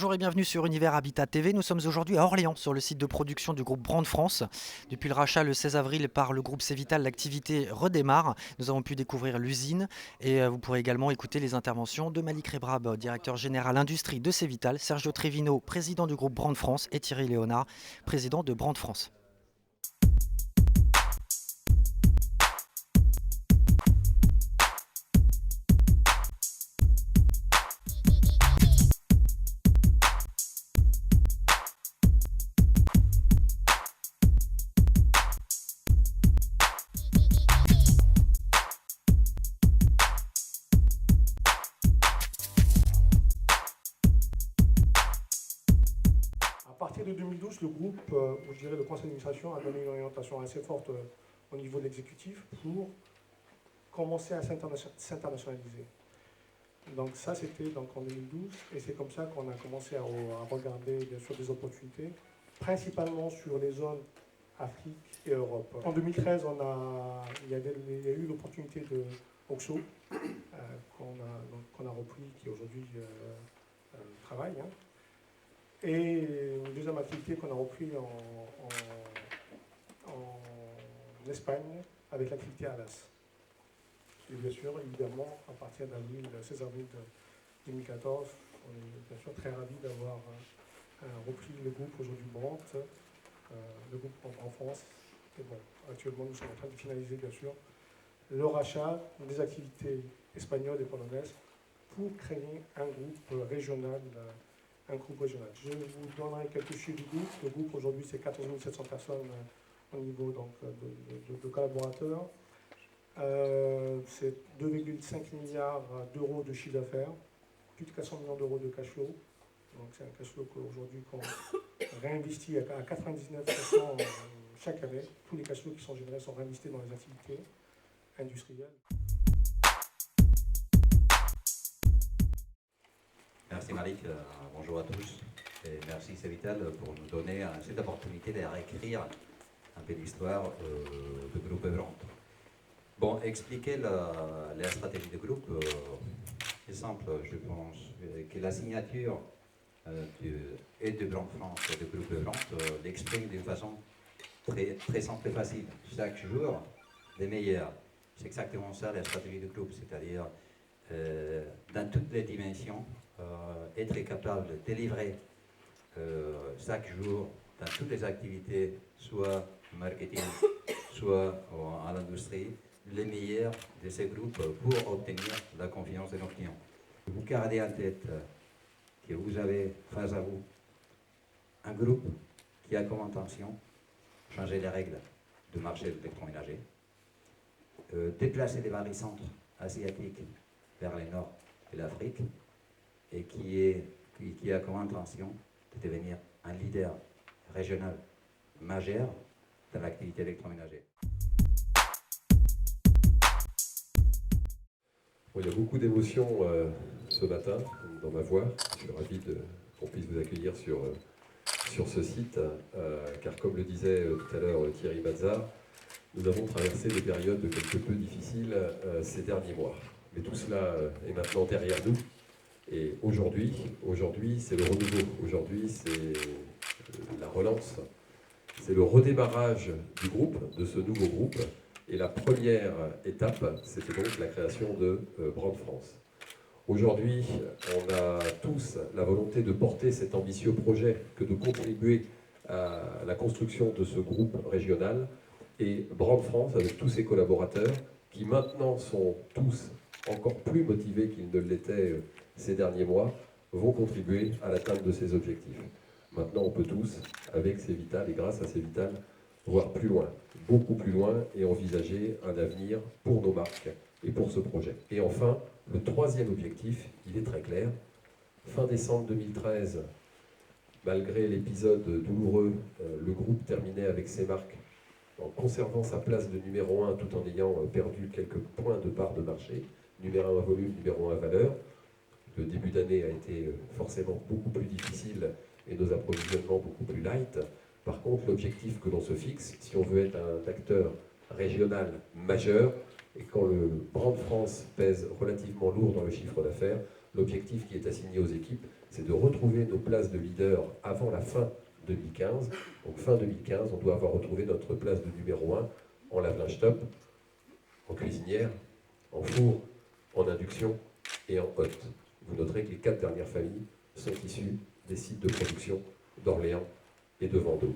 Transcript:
Bonjour et bienvenue sur Univers Habitat TV. Nous sommes aujourd'hui à Orléans, sur le site de production du groupe Brand France. Depuis le rachat le 16 avril par le groupe Cévital, l'activité redémarre. Nous avons pu découvrir l'usine et vous pourrez également écouter les interventions de Malik Rebrab, directeur général industrie de Cévital, Sergio Trevino, président du groupe Brand France et Thierry Léonard, président de Brand France. À partir de 2012, le groupe, ou je dirais le conseil d'administration, a donné une orientation assez forte au niveau de l'exécutif pour commencer à s'internationaliser. Donc ça, c'était donc en 2012, et c'est comme ça qu'on a commencé à regarder bien sûr des opportunités, principalement sur les zones Afrique et Europe. En 2013, il y a eu l'opportunité de Oxo, qu'on a repris, qui aujourd'hui travaille. Hein. Et une deuxième activité qu'on a repris en Espagne avec l'activité Alas. Et bien sûr, évidemment, à partir d'avril, 16 avril 2014, on est bien sûr très ravis d'avoir repris le groupe aujourd'hui Brand, le groupe en France. Et bon, actuellement, nous sommes en train de finaliser bien sûr le rachat des activités espagnoles et polonaises pour créer un groupe régional. Je vous donnerai quelques chiffres du groupe. Le groupe aujourd'hui c'est 14 700 personnes au niveau donc, de collaborateurs. C'est 2,5 milliards d'euros de chiffre d'affaires, plus de 400 millions d'euros de cash flow. Donc c'est un cash flow qu'aujourd'hui qu'on réinvestit à 99% chaque année. Tous les cash flows qui sont générés sont réinvestis dans les activités industrielles. Merci Malik, bonjour à tous et merci Cévital pour nous donner cette opportunité de réécrire un peu l'histoire du groupe Brand. Bon, expliquer la stratégie du groupe, c'est simple, je pense, que la signature de Brand France et du groupe Brand l'exprime d'une façon très simple et facile. Chaque jour, les meilleurs. C'est exactement ça la stratégie du groupe, c'est-à-dire dans toutes les dimensions, être capable de délivrer chaque jour dans toutes les activités, soit marketing, soit à l'industrie, les meilleurs de ces groupes pour obtenir la confiance de nos clients. Vous gardez en tête que vous avez face à vous un groupe qui a comme intention changer les règles du marché de l'électroménager, déplacer les barycentres asiatiques vers le nord de l'Afrique, et qui a comme intention de devenir un leader régional majeur dans l'activité électroménager. Bon, il y a beaucoup d'émotions ce matin dans ma voix. Je suis ravi qu'on puisse vous accueillir sur ce site, car comme le disait tout à l'heure Thierry Mazza, nous avons traversé des périodes quelque peu difficiles ces derniers mois. Mais tout cela est maintenant derrière nous. Et aujourd'hui, c'est le renouveau. Aujourd'hui, c'est la relance. C'est le redémarrage du groupe, de ce nouveau groupe. Et la première étape, c'était donc la création de Brand France. Aujourd'hui, on a tous la volonté de porter cet ambitieux projet que de contribuer à la construction de ce groupe régional. Et Brand France, avec tous ses collaborateurs, qui maintenant sont tous encore plus motivés qu'ils ne l'étaient ces derniers mois, vont contribuer à l'atteinte de ces objectifs. Maintenant, on peut tous, avec Cévital et grâce à Cévital, voir plus loin, beaucoup plus loin, et envisager un avenir pour nos marques et pour ce projet. Et enfin, le troisième objectif, il est très clair. Fin décembre 2013, malgré l'épisode douloureux, le groupe terminait avec ses marques en conservant sa place de numéro 1 tout en ayant perdu quelques points de part de marché, numéro 1 volume, numéro 1 valeur. Le début d'année a été forcément beaucoup plus difficile et nos approvisionnements beaucoup plus light. Par contre, l'objectif que l'on se fixe, si on veut être un acteur régional majeur, et quand le Brand France pèse relativement lourd dans le chiffre d'affaires, l'objectif qui est assigné aux équipes, c'est de retrouver nos places de leader avant la fin 2015. Donc fin 2015, on doit avoir retrouvé notre place de numéro 1 en lave-linge top, en cuisinière, en four, en induction et en hotte. Vous noterez que les 4 dernières familles sont issues des sites de production d'Orléans et de Vendôme.